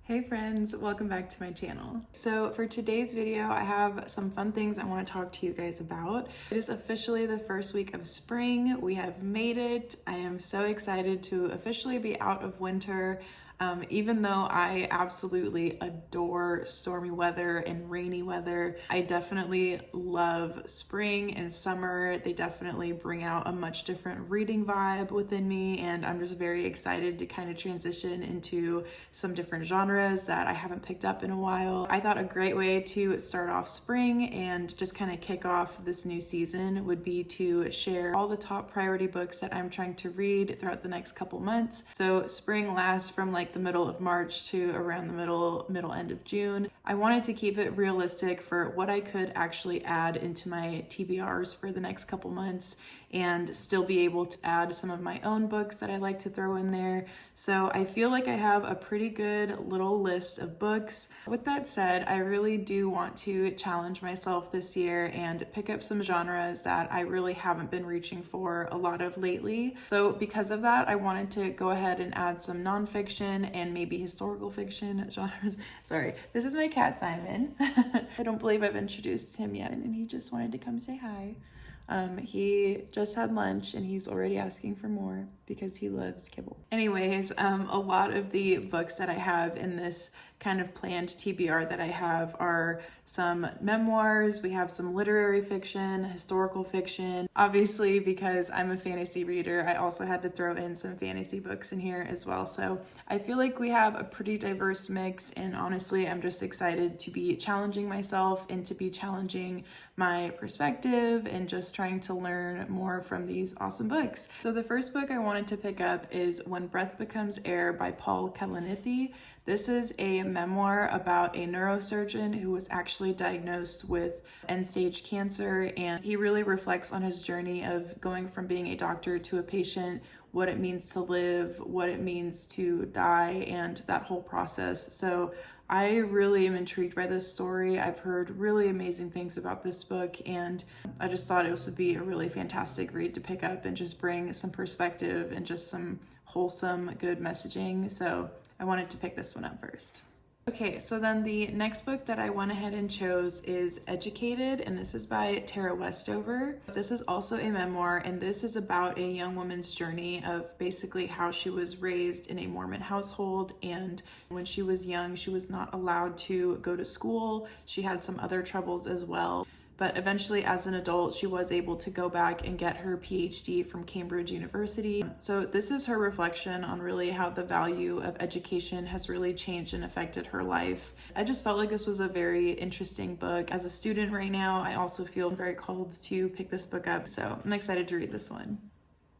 Hey friends, welcome back to my channel. So for today's video, I have some fun things I want to talk to you guys about. It is officially the first week of spring. We have made it. I am so excited to officially be out of winter. Even though I absolutely adore stormy weather and rainy weather, I definitely love spring and summer. They definitely bring out a much different reading vibe within me, and I'm just very excited to kind of transition into some different genres that I haven't picked up in a while. I thought a great way to start off spring and just kind of kick off this new season would be to share all the top priority books that I'm trying to read throughout the next couple months. So spring lasts from like the middle of March to around the middle end of June. I wanted to keep it realistic for what I could actually add into my TBRs for the next couple months and still be able to add some of my own books that I like to throw in there. So I feel like I have a pretty good little list of books. With that said, I really do want to challenge myself this year and pick up some genres that I really haven't been reaching for a lot of lately. So because of that, I wanted to go ahead and add some nonfiction and maybe historical fiction genres. Sorry, this is my cat Simon. I don't believe I've introduced him yet, and he just wanted to come say hi. He just had lunch and he's already asking for more because he loves kibble. Anyways, a lot of the books that I have in this kind of planned TBR that I have are some memoirs, we have some literary fiction, historical fiction. Obviously, because I'm a fantasy reader, I also had to throw in some fantasy books in here as well. So I feel like we have a pretty diverse mix, and honestly, I'm just excited to be challenging myself and to be challenging my perspective and just trying to learn more from these awesome books. So the first book I wanted to pick up is When Breath Becomes Air by Paul Kalanithi. This is a memoir about a neurosurgeon who was actually diagnosed with end-stage cancer, and he really reflects on his journey of going from being a doctor to a patient, what it means to live, what it means to die, and that whole process. So I really am intrigued by this story. I've heard really amazing things about this book, and I just thought it would be a really fantastic read to pick up and just bring some perspective and just some wholesome, good messaging. So I wanted to pick this one up first. Okay, so then the next book that I went ahead and chose is Educated, and this is by Tara Westover. This is also a memoir, and this is about a young woman's journey of basically how she was raised in a Mormon household, and when she was young, she was not allowed to go to school. She had some other troubles as well. But eventually, as an adult, she was able to go back and get her PhD from Cambridge University. So this is her reflection on really how the value of education has really changed and affected her life. I just felt like this was a very interesting book. As a student right now, I also feel very called to pick this book up. So I'm excited to read this one.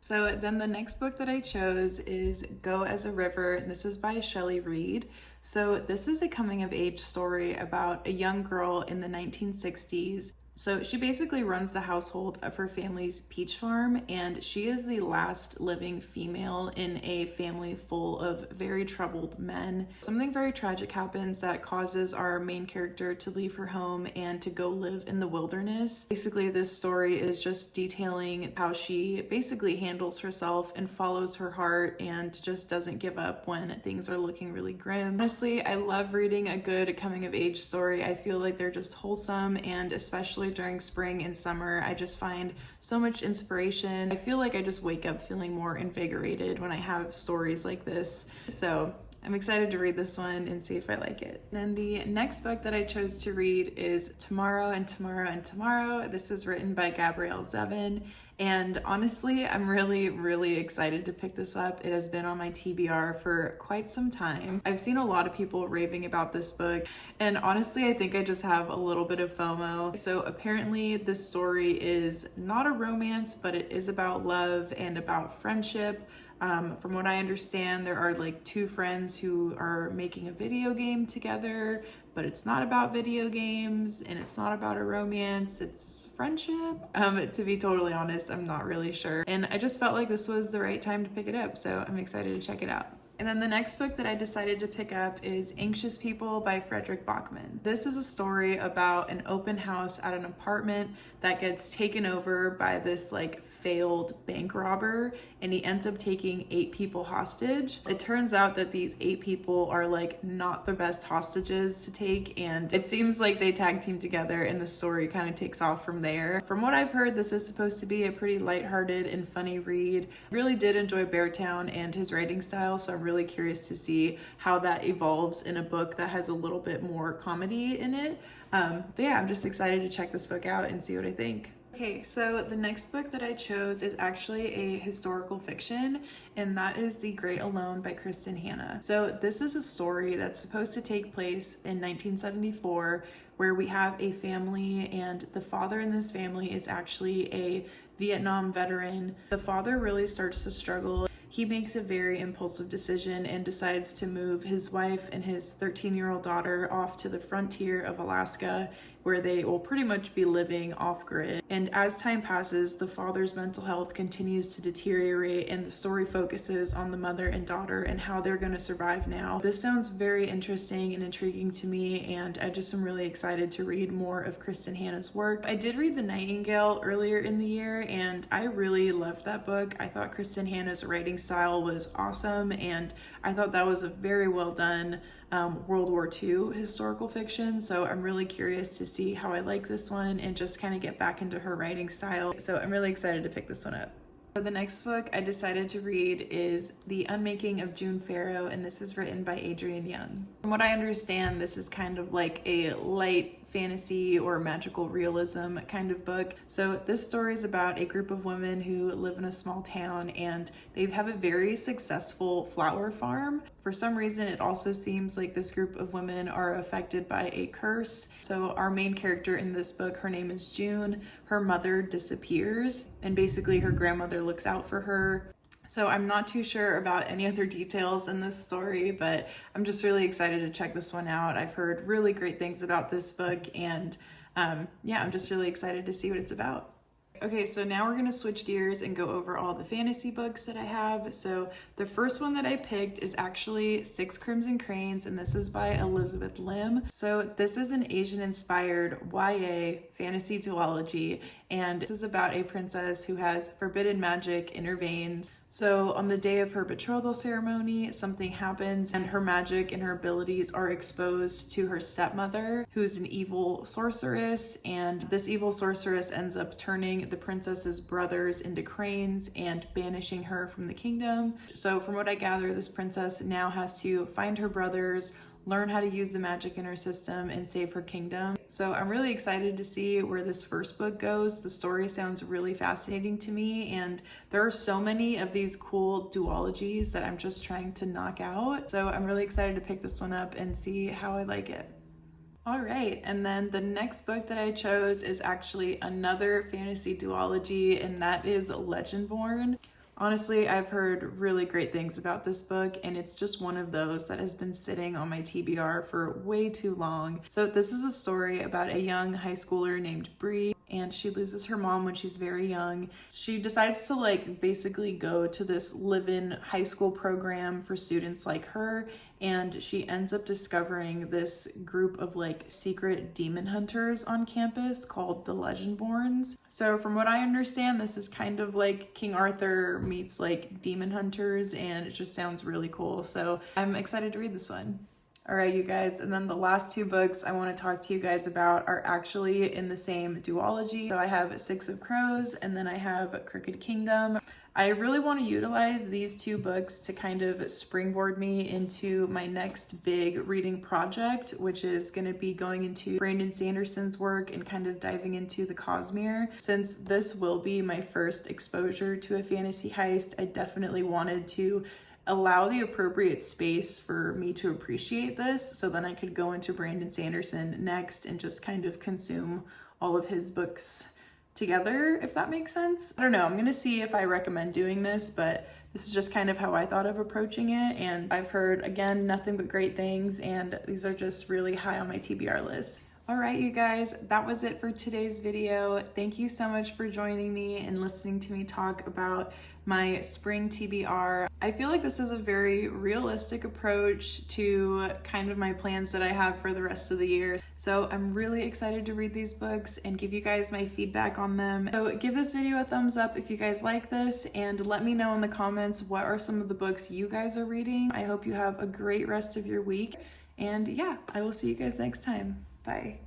So then the next book that I chose is Go as a River, and this is by Shelley Reed. So this is a coming of age story about a young girl in the 1960s. So she basically runs the household of her family's peach farm, and she is the last living female in a family full of very troubled men. Something very tragic happens that causes our main character to leave her home and to go live in the wilderness. Basically, this story is just detailing how she basically handles herself and follows her heart and just doesn't give up when things are looking really grim. Honestly, I love reading a good coming of age story. I feel like they're just wholesome, and especially during spring and summer, I just find so much inspiration. I feel like I just wake up feeling more invigorated when I have stories like this. So I'm excited to read this one and see if I like it. Then the next book that I chose to read is Tomorrow and Tomorrow and Tomorrow. This is written by Gabrielle Zevin. And honestly, I'm really excited to pick this up. It has been on my TBR for quite some time. I've seen a lot of people raving about this book, and honestly, I think I just have a little bit of FOMO. So apparently this story is not a romance, but it is about love and about friendship. From what I understand, there are like two friends who are making a video game together, but it's not about video games and it's not about a romance, it's friendship. To be totally honest, I'm not really sure. And I just felt like this was the right time to pick it up, so I'm excited to check it out. And then the next book that I decided to pick up is Anxious People by Frederick Bachman. This is a story about an open house at an apartment that gets taken over by this like failed bank robber, and he ends up taking 8 people hostage. It turns out that these 8 people are like not the best hostages to take, and it seems like they tag team together and the story kind of takes off from there. From what I've heard, this is supposed to be a pretty lighthearted and funny read. Really did enjoy Beartown and his writing style, so I'm really curious to see how that evolves in a book that has a little bit more comedy in it. But yeah, I'm just excited to check this book out and see what I think. Okay, so the next book that I chose is actually a historical fiction, and that is The Great Alone by Kristen Hanna. So this is a story that's supposed to take place in 1974, where we have a family, and the father in this family is actually a Vietnam veteran. The father really starts to struggle. He makes a very impulsive decision and decides to move his wife and his 13-year-old daughter off to the frontier of Alaska, where they will pretty much be living off-grid. And as time passes, the father's mental health continues to deteriorate, and the story focuses on the mother and daughter and how they're going to survive now. This sounds very interesting and intriguing to me, and I just am really excited to read more of Kristen Hanna's work. I did read The Nightingale earlier in the year, and I really loved that book. I thought Kristen Hanna's writing style was awesome, and I thought that was a very well done World War II historical fiction. So I'm really curious to see how I like this one and just kind of get back into her writing style. So I'm really excited to pick this one up. So the next book I decided to read is The Unmaking of June, and this is written by Adrienne Young. From what I understand, this is kind of like a light fantasy or magical realism kind of book. So this story is about a group of women who live in a small town, and they have a very successful flower farm. For some reason, it also seems like this group of women are affected by a curse. So our main character in this book, her name is June. Her mother disappears, and basically her grandmother looks out for her. So I'm not too sure about any other details in this story, but I'm just really excited to check this one out. I've heard really great things about this book, and yeah, I'm just really excited to see what it's about. Okay, so now we're gonna switch gears and go over all the fantasy books that I have. So the first one that I picked is actually Six Crimson Cranes, and this is by Elizabeth Lim. So this is an Asian-inspired YA fantasy duology, and this is about a princess who has forbidden magic in her veins. So on the day of her betrothal ceremony, something happens and her magic and her abilities are exposed to her stepmother, who's an evil sorceress, and this evil sorceress ends up turning the princess's brothers into cranes and banishing her from the kingdom. So from what I gather, this princess now has to find her brothers, learn how to use the magic in her system, and save her kingdom. So I'm really excited to see where this first book goes. The story sounds really fascinating to me, and there are so many of these cool duologies that I'm just trying to knock out. So I'm really excited to pick this one up and see how I like it. All right, and then the next book that I chose is actually another fantasy duology, and that is Legendborn. Honestly, I've heard really great things about this book, and it's just one of those that has been sitting on my TBR for way too long. So this is a story about a young high schooler named Bree, and she loses her mom when she's very young. She decides to basically go to this live-in high school program for students like her, and she ends up discovering this group of secret demon hunters on campus called the Legendborns. So from what I understand, this is kind of like King Arthur meets demon hunters, and it just sounds really cool. So I'm excited to read this one. All right, you guys, and then the last two books I want to talk to you guys about are actually in the same duology. So I have Six of Crows, and then I have Crooked Kingdom. I really want to utilize these two books to kind of springboard me into my next big reading project, which is going to be going into Brandon Sanderson's work and kind of diving into the Cosmere. Since this will be my first exposure to a fantasy heist, I definitely wanted to allow the appropriate space for me to appreciate this, so then I could go into Brandon Sanderson next and just kind of consume all of his books together, if that makes sense. I don't know, I'm gonna see if I recommend doing this, but this is just kind of how I thought of approaching it, and I've heard, again, nothing but great things, and these are just really high on my TBR list. All right, you guys, that was it for today's video. Thank you so much for joining me and listening to me talk about my spring TBR. I feel like this is a very realistic approach to kind of my plans that I have for the rest of the year. So I'm really excited to read these books and give you guys my feedback on them. So give this video a thumbs up if you guys like this, and let me know in the comments what are some of the books you guys are reading. I hope you have a great rest of your week. And yeah, I will see you guys next time. Bye.